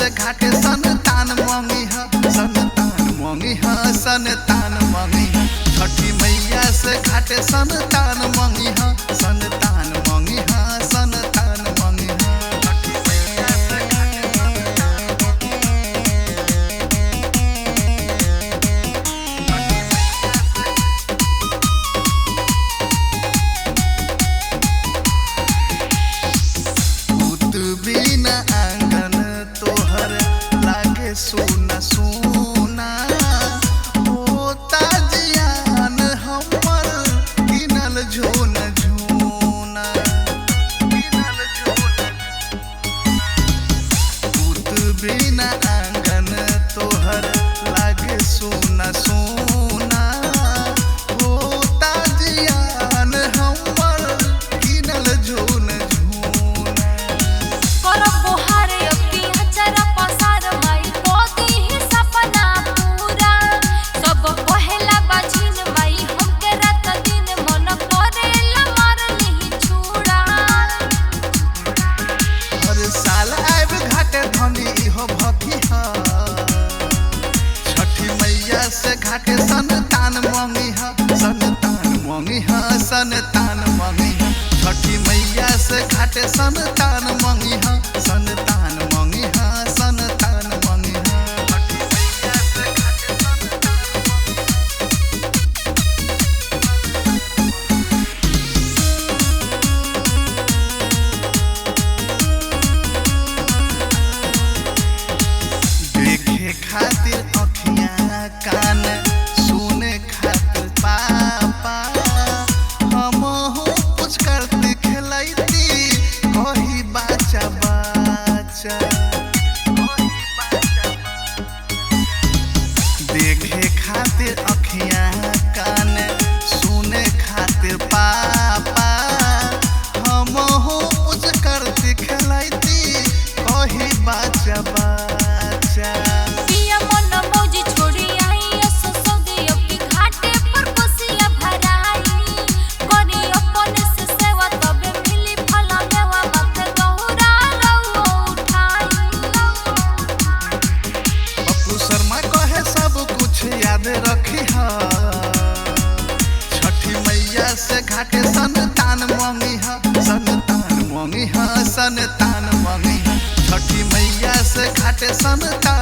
से घाटे संतान मांगी है, संतान मांगी है, संतान मांगी है। छठी मैया से घाटे संतान मांगी है, संतान मांगी है, संतान मांगी है। छठी मैया से घाटे बिना आंगन तोहर लागे सोना सोना, होता जियान हमर किनल झोना झोना, किनल झोना। पूत बिना आंगन तोहर लागे सोना सोना, होता जियान हमर किनल झोना झोना। छठी मैया से घाटे संतान मांगी है, संतान मांगी है, संतान मांगी है। छठी मैया से घाटे संतान मांगी है, संतान मांगी है, संतान मांगी है। छठी मैया से घाटे देखे खातिर अखियां कान सुने खातिर पापा, हमहू कुछ करते खेलैती कही बाचा बाचा। देखे खातिर अखियां कान सुने खातिर पापा, हमहू कुछ करते खेलैती कही बाचा बाचा। याद रखी है छठी मैया से घाटे संतान मांगी है, संतान मांगी है, संतान मांगी है। छठी मैया से घाटे संतान